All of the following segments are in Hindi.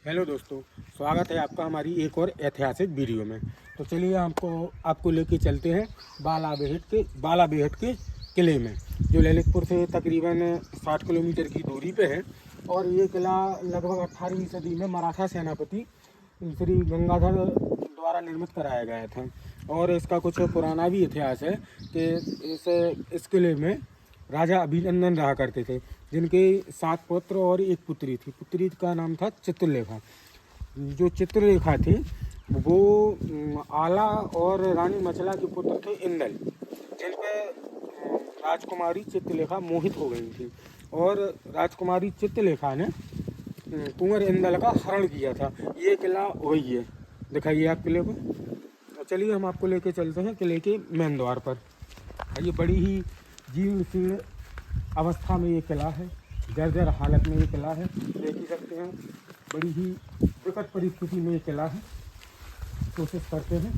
हेलो दोस्तों, स्वागत है आपका हमारी एक और ऐतिहासिक वीडियो में। तो चलिए आपको लेके चलते हैं बाला बेहट के किले में, जो ललितपुर से तकरीबन 60 किलोमीटर की दूरी पे है। और ये किला लगभग 18वीं सदी में मराठा सेनापति श्री गंगाधर द्वारा निर्मित कराया गया था। और इसका कुछ पुराना भी इतिहास है कि इस किले में राजा अभिनंदन रहा करते थे, जिनके 7 पुत्र और एक पुत्री थी। पुत्री का नाम था चित्रलेखा। जो चित्रलेखा थी वो आला और रानी मचला के पुत्र थे इंदल, जिन पे राजकुमारी चित्रलेखा मोहित हो गई थी। और राजकुमारी चित्रलेखा ने कुंवर इंदल का हरण किया था। ये किला वही है, दिखाइए आप किले को। चलिए हम आपको लेके चलते हैं किले के मेन द्वार पर। ये बड़ी ही जीर्ण शीर्ण अवस्था में ये किला है, जर्जर हालत में ये किला है, देख ही सकते हैं। बड़ी ही विकट परिस्थिति में ये किला है। कोशिश करते हैं।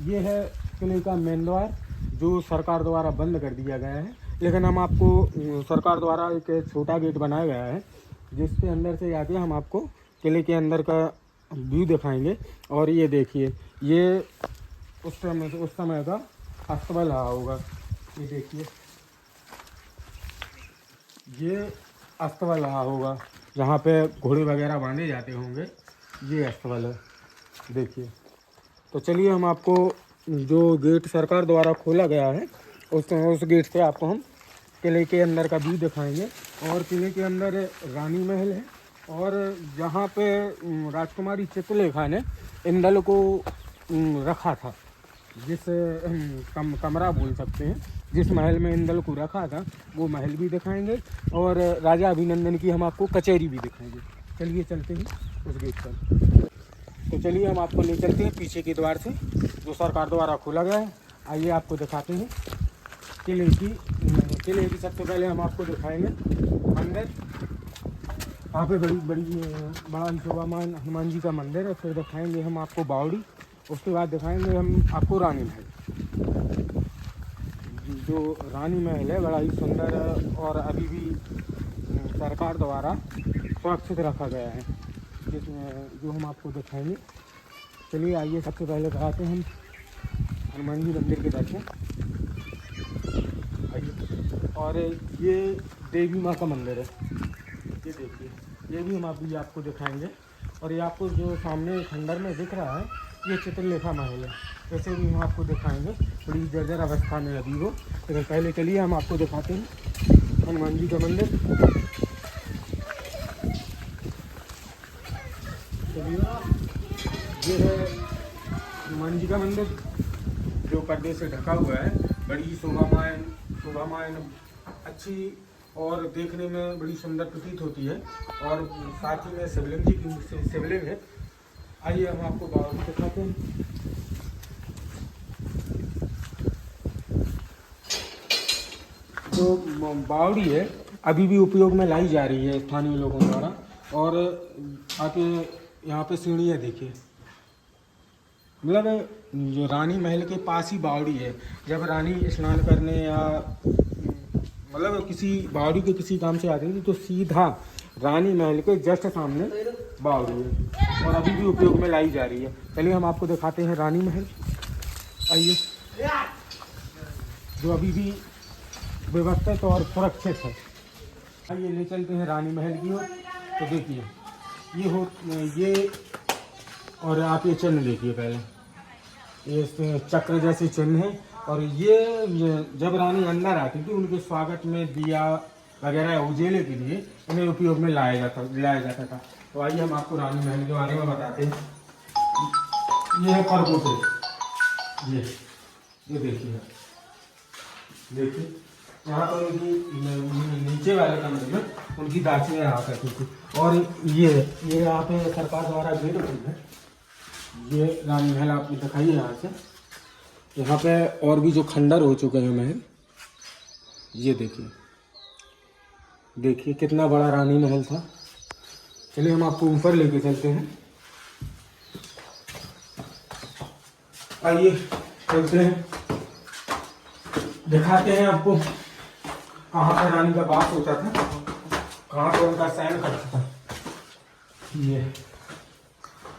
ये है किले का मेन द्वार, जो सरकार द्वारा बंद कर दिया गया है, लेकिन हम आपको सरकार द्वारा एक छोटा गेट बनाया गया है, जिसके अंदर से जाके हम आपको किले के अंदर का व्यू दिखाएंगे। और ये देखिए, ये उस समय का अस्तबल रहा होगा। ये देखिए, ये अस्तबल रहा होगा, जहाँ पे घोड़े वगैरह बांधे जाते होंगे। ये अस्तबल है, देखिए। तो चलिए हम आपको जो गेट सरकार द्वारा खोला गया है उस गेट से आपको हम किले के अंदर का व्यू दिखाएंगे। और किले के अंदर रानी महल है, और जहाँ पे राजकुमारी चित्रलेखा ने इंदल को रखा था, जिस कमरा बोल सकते हैं, जिस महल में इंदल को रखा था, वो महल भी दिखाएंगे। और राजा अभिनंदन की हम आपको कचहरी भी दिखाएंगे। चलिए चलते हैं उस गेट पर। तो चलिए हम आपको ले चलते हैं पीछे के द्वार से, जो सरकार द्वारा खोला गया है। आइए आपको दिखाते हैं किले की सबसे पहले हम आपको दिखाएंगे मंदिर। वहाँ पे बड़ा ही शोभामान हनुमान जी का मंदिर है। फिर दिखाएंगे हम आपको बावड़ी। उसके बाद दिखाएंगे हम आपको रानी महल। जो रानी महल है बड़ा ही सुंदर और अभी भी सरकार द्वारा सुरक्षित रखा गया है, जिसमें जो हम आपको दिखाएंगे। चलिए आइए, सबसे पहले कराते हैं हम हनुमान जी मंदिर के दर्शन। आइए। और ये देवी माँ का मंदिर है, ये देखिए, ये भी हम आपको दिखाएंगे। और ये आपको जो सामने खंडर में दिख रहा है, ये चित्रलेखा महल है। वैसे भी हम आपको दिखाएंगे, बड़ी जर्जर अवस्था में अभी वो। लेकिन पहले चलिए हम आपको दिखाते हैं हनुमान जी का मंदिर। चलिए, ये है हनुमान जी का मंदिर, जो पर्दे से ढका हुआ है। बड़ी शोभामान अच्छी और देखने में बड़ी सुंदर प्रतीत होती है। और साथ ही में शिवलिंग जी की शिवलिंग है। आइए हम आपको बावड़ी दिखाते हैं। जो बावड़ी है अभी भी उपयोग में लाई जा रही है स्थानीय लोगों द्वारा। और आके यहाँ पे सीढ़ियाँ देखिए, मतलब जो रानी महल के पास ही बावड़ी है। जब रानी स्नान करने या मतलब किसी बावड़ी के किसी काम से आती थी, तो सीधा रानी महल के जस्ट सामने बावड़ी है, और अभी भी उपयोग में लाई जा रही है। चलिए हम आपको दिखाते हैं रानी महल। आइए, जो अभी भी व्यवस्थित और सुरक्षित है। आइए ले चलते हैं रानी महल की ओर। तो देखिए, ये और आप ये चिन्ह देखिए पहले, ये चक्र जैसे चिन्ह है। और ये जब रानी अंदर आती थी, उनके स्वागत में दिया वगैरह उजेले के लिए इन्हें उपयोग में लाया जाता था। तो आइए हम आपको रानी महल के बारे में बताते हैं। ये है परकोटे। ये देखिए, यहाँ पर उनकी नीचे वाले कमरे में उनकी दासियाँ रहा करती थी। और ये यहाँ पे सरकार द्वारा गेट है। ये रानी महल आपको दिखाइए यहाँ से। यहाँ पे और भी जो खंडर हो चुके हैं महल, ये देखिए कितना बड़ा रानी महल था। चलिए हम आपको ऊपर लेके चलते हैं। आइए चलते हैं, दिखाते हैं आपको कहाँ पर रानी का वास होता था, कहाँ पर उनका शयन करता था।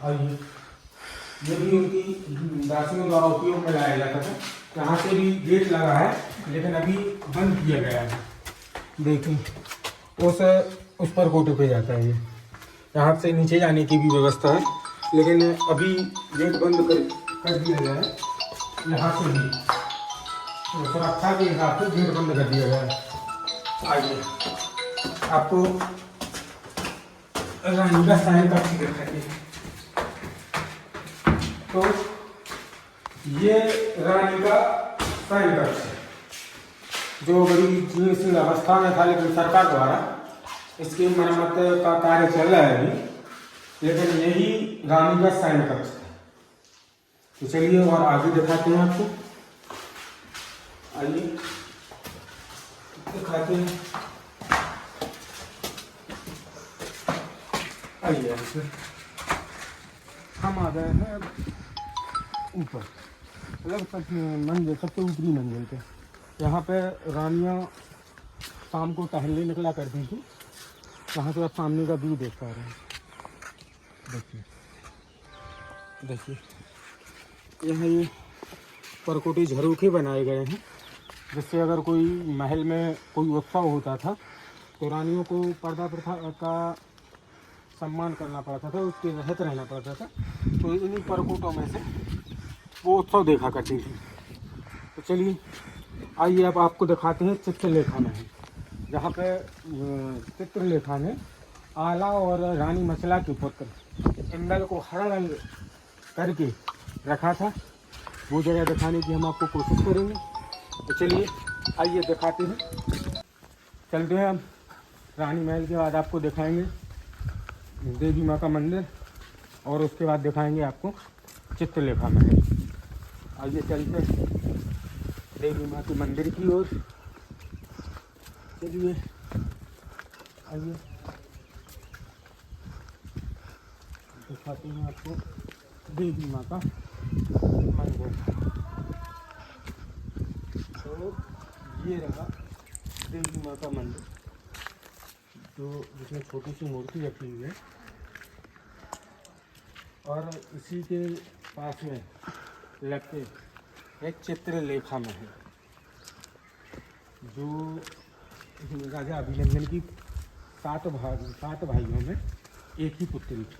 और ये भी उनकी दासियों द्वारा उपयोग में लाया जाता था। यहाँ से भी गेट लगा है लेकिन अभी बंद किया गया है। देखिए उस पर कोटे पे जाता है। ये यहाँ से नीचे जाने की भी व्यवस्था है लेकिन अभी गेट बंद कर दिया गया है। यहाँ से भी तो सुरक्षा के हिसाब से गेट बंद कर दिया गया है। आइए आपको रानी का साइन कक्ष दिखाते हैं। तो ये रानी का साइन कक्ष है जो बड़ी जीर्ण अवस्था में था, लेकिन सरकार द्वारा इसकी मरम्मत का कार्य चल रहा है अभी, लेकिन यही रानी का साइन कक्ष है। तो चलिए और आगे दिखाते हैं आपको। आइए दिखाते हैं। आइए हम आ गए हैं ऊपर, मतलब मंजिल सबसे ऊपरी मंजिल पे। यहाँ पे रानियाँ शाम को टहलने निकला करती थी। यहाँ से आप सामने का व्यू देख पा रहे हैं। देखिए यहाँ ये परकोटी झरोखे बनाए गए हैं, जिससे अगर कोई महल में कोई उत्सव होता था तो रानियों को पर्दा प्रथा का सम्मान करना पड़ता था, उसके रहत रहना पड़ता था। तो इन्हीं परकोटों में से वो उत्सव देखा करती थी। तो चलिए आइए अब आपको दिखाते हैं चित्रलेखा महल, जहाँ पे चित्रलेखा ने आला और रानी मचला के पुत्र इंदल को हरण करके रखा था। वो जगह दिखाने की हम आपको कोशिश करेंगे। तो चलिए आइए दिखाते हैं। चलते हैं हम। रानी महल के बाद आपको दिखाएंगे देवी माँ का मंदिर और उसके बाद दिखाएंगे आपको चित्रलेखा महल। आइए चलते हैं देवी माँ के मंदिर की ओर। चलिए आइए दिखाते हैं आपको देवी माँ का मंदिर। तो ये रहा देवी माँ का मंदिर, जो जिसमें छोटी सी मूर्ति रखी हुई है। और इसी के पास में लगते एक चित्रलेखा महल, जो राजा अभिनंदन की सात भाइयों में एक ही पुत्री थी।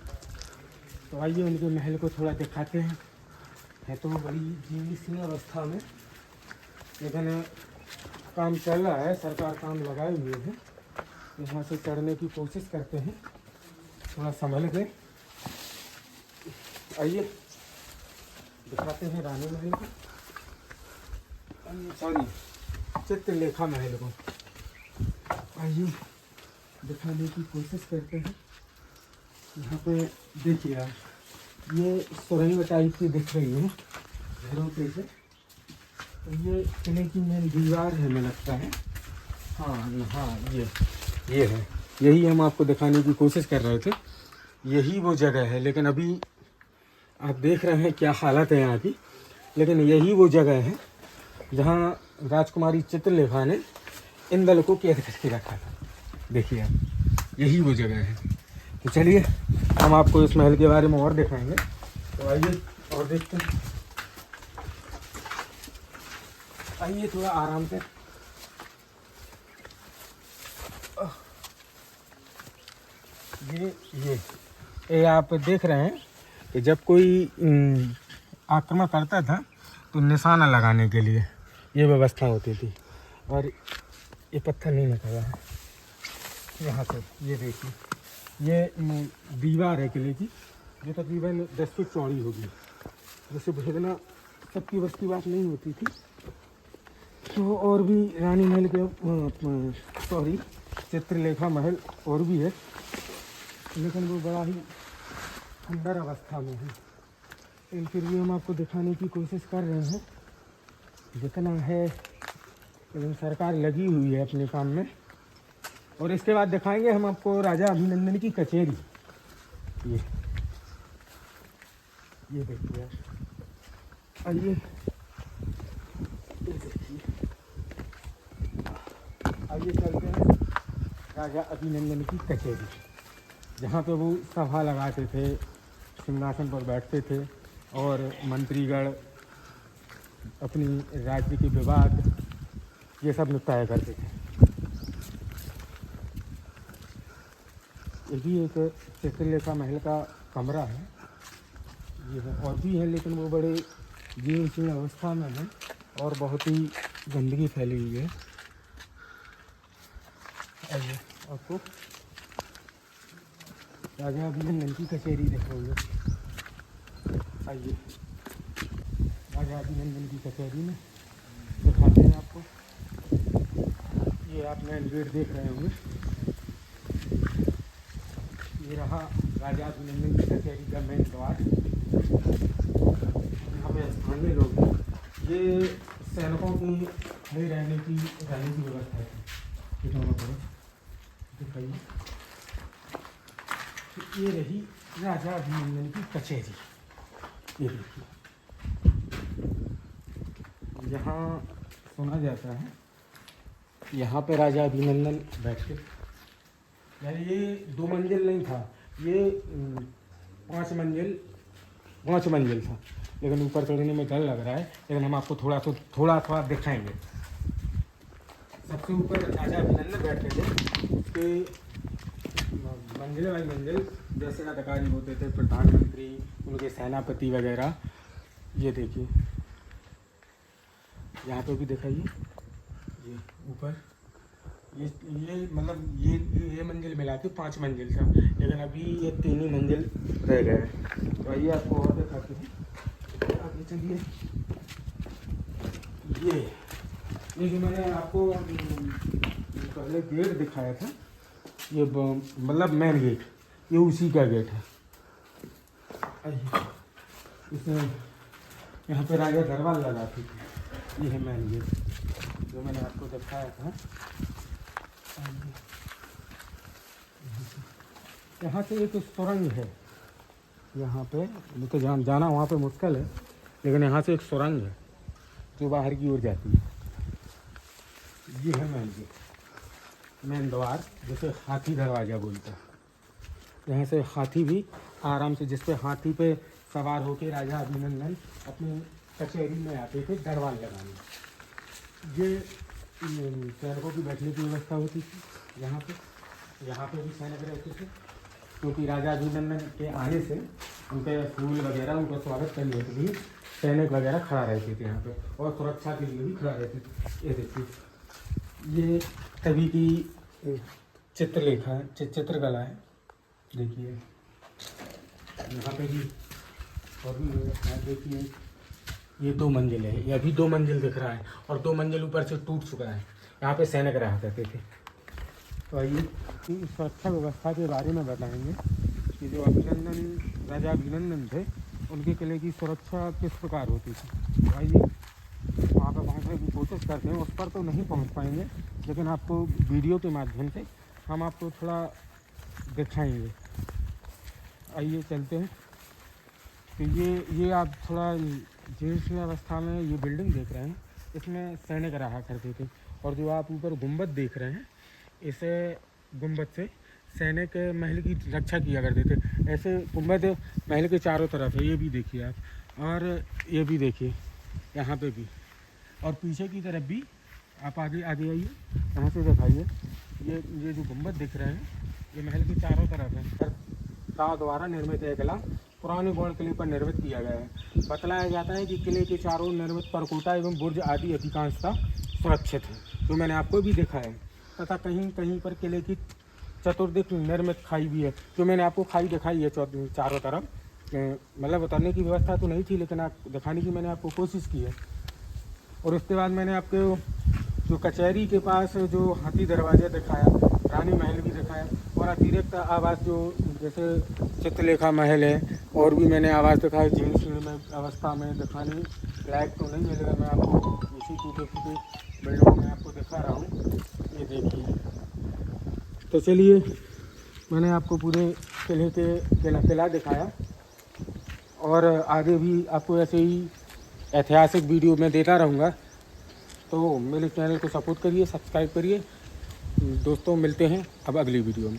तो आइए उनके महल को थोड़ा दिखाते हैं। है तो बड़ी जीर्ण अवस्था में, लेकिन काम चल रहा है, सरकार काम लगाए हुए हैं। यहाँ से चढ़ने की कोशिश करते हैं, थोड़ा संभल के। आइए दिखाते हैं रानी महल को, सॉरी चित्रलेखा महल को। आइए दिखाने की कोशिश करते हैं। यहाँ पे देखिए आप, ये सुरंग टाइप की दिख रही है झरोखे से। तो ये किले की मेन दीवार है, हमें लगता है। हाँ ये है, यही हम आपको दिखाने की कोशिश कर रहे थे। यही वो जगह है, लेकिन अभी आप देख रहे हैं क्या हालत है यहाँ की। लेकिन यही वो जगह है जहाँ राजकुमारी चित्रलेखा ने इंदल को कैद करके रखा था। देखिए आप, यही वो जगह है। तो चलिए हम आपको इस महल के बारे में और दिखाएंगे। तो आइए और देखते हैं। आइए थोड़ा आराम से। ये आप देख रहे हैं कि जब कोई आक्रमण करता था तो निशाना लगाने के लिए ये व्यवस्था होती थी। और ये पत्थर नहीं निकला है यहाँ से। ये देखिए, ये दीवार है किले की, जो तकरीबन 10 फीट चौड़ी होगी। जैसे भेदना सबकी बस की बात नहीं होती थी। तो और भी रानी महल के चित्रलेखा महल और भी है, लेकिन वो बड़ा ही खंडर अवस्था में है। लेकिन फिर भी हम आपको दिखाने की कोशिश कर रहे हैं जितना है, लेकिन सरकार लगी हुई है अपने काम में। और इसके बाद दिखाएंगे हम आपको राजा अभिनंदन की कचहरी। ये देखिए आप, आइए देखिए। आइए चलते हैं राजा अभिनंदन की कचहरी, जहाँ पे वो सभा लगाते थे, सिंहासन पर बैठते थे और मंत्रीगण अपनी राज्य के विवाद ये सब निपटाया करते थे। ये भी एक चित्रलेखा महल का कमरा है, ये है और भी है, लेकिन वो बड़े जीर्ण शीर्ण अवस्था में है और बहुत ही गंदगी फैली हुई है। आइए आपको राजा अभिनंदन की कचहरी दिखाऊंगे। आइए राजा अभिनंदन की कचहरी में दिखाते हैं आपको। ये आप मेन गेट देख रहे होंगे, ये रहा राजा अभिनंदन की कचहरी का मेन द्वार। यहाँ पे स्थानीय लोग हैं, ये सैनिकों की खड़े रहने की व्यवस्था है। ये दोनों तरफ दिखाइए, ये रही राजा अभिनंदन की कचहरी। ये देखिए, यहाँ सुना जाता है यहाँ पे राजा अभिनंदन बैठते। यानी ये 2 मंजिल नहीं था, ये 5 मंजिल था, लेकिन ऊपर चढ़ने में डर लग रहा है, लेकिन हम आपको थोड़ा दिखाएंगे। सबसे ऊपर राजा अभिनंदन बैठते थे, उसके मंजिल बाई मंजिल जैसे अधिकारी होते थे, प्रधानमंत्री, उनके सेनापति वगैरह। ये देखिए, यहाँ पे भी दिखाइए, ये ऊपर ये मतलब ये मंजिल मिला के 5 मंजिल था, लेकिन अभी ये 3 ही मंजिल रह गए हैं। तो आइए आपको और दिखाते हैं, आगे चलिए। ये जो मैंने आपको पहले गेट दिखाया था, ये मतलब मेन गेट, ये उसी का गेट है। आइए, इसमें यहाँ पे राजा दरबार लगाती थी। ये है मेन गेट जो मैंने आपको दिखाया था। यहाँ से एक सुरंग है, यहाँ पे तो जाना वहाँ पे मुश्किल है, लेकिन यहाँ से एक सुरंग है जो बाहर की ओर जाती है। ये है मेन गेट, मेन द्वार, जिसे हाथी दरवाज़ा बोलते हैं। यहाँ से हाथी भी आराम से, जिस पे हाथी पे सवार होकर राजा अभिनंदन अपनी कचहरी में आते थे दरबार लगाने। ये सैनिकों की बैठने की व्यवस्था होती थी यहाँ पे भी सैनिक रहते थे, क्योंकि राजा अभिनंदन के आने से उनके फूल वगैरह, उनका स्वागत करने के लिए सैनिक वगैरह खड़ा रहते थे यहाँ पे, और सुरक्षा के लिए भी खड़ा रहते थे। ये देखिए, ये तभी की चित्रलेखा है, चित्रकला है। देखिए यहाँ पे भी और भी व्यवस्था है। देखिए, ये 2 मंजिल है, ये अभी 2 मंजिल दिख रहा है, और 2 मंजिल ऊपर से टूट चुका है। यहाँ पे सैनिक रहा करते थे। तो आइए सुरक्षा व्यवस्था के बारे में बताएंगे कि जो राजा अभिनंदन थे, उनके किले की सुरक्षा किस प्रकार होती थी। तो आइए वहाँ पर पहुँचने की कोशिश करते हैं। उस पर तो नहीं पहुँच पाएंगे, लेकिन आपको वीडियो के माध्यम से हम आपको थोड़ा दिखाएंगे। आइए चलते हैं। तो ये आप थोड़ा जीर्ण अवस्था में ये बिल्डिंग देख रहे हैं, इसमें सैनिक रहा करते थे। और जो आप ऊपर गुंबद देख रहे हैं, इसे गुंबद से सैनिक महल की रक्षा किया करते थे। ऐसे गुंबद महल के चारों तरफ है, ये भी देखिए आप, और ये भी देखिए यहाँ पे भी, और पीछे की तरफ भी। आप आगे आइए, यहाँ से दिखाइए। ये जो गुंबद दिख रहे हैं, ये महल के चारों तरफ है। शाह द्वारा निर्मित है किला, पुराने गौड़ किले पर निर्मित किया गया है। बतलाया जाता है कि किले के चारों निर्मित परकोटा एवं बुर्ज आदि अधिकांशतः सुरक्षित है, जो मैंने आपको भी दिखाया है। तथा कहीं कहीं पर किले की चतुर्दिक निर्मित खाई भी है, जो मैंने आपको खाई दिखाई है चारों तरफ। मतलब उतरने की व्यवस्था तो नहीं थी, लेकिन आप दिखाने की मैंने आपको कोशिश की है। और उसके बाद मैंने आपको जो कचहरी के पास जो हाथी दरवाज़ा दिखाया, रानी महल भी दिखाया, और अतिरिक्त आवास जो जैसे चित्रलेखा महल है, और भी मैंने आवास दिखाया जीर्ण शीर्ण में अवस्था में। दिखाने लायक तो नहीं है, लेकिन मैं आपको इसी टूटे फूटे बिल्डिंग में आपको दिखा रहा हूँ। ये देखिए, तो चलिए, मैंने आपको पूरे किले किला दिखाया, और आगे भी आपको ऐसे ही ऐतिहासिक वीडियो मैं देता रहूँगा। तो मेरे चैनल को सपोर्ट करिए, सब्सक्राइब करिए। दोस्तों, मिलते हैं अब अगली वीडियो में।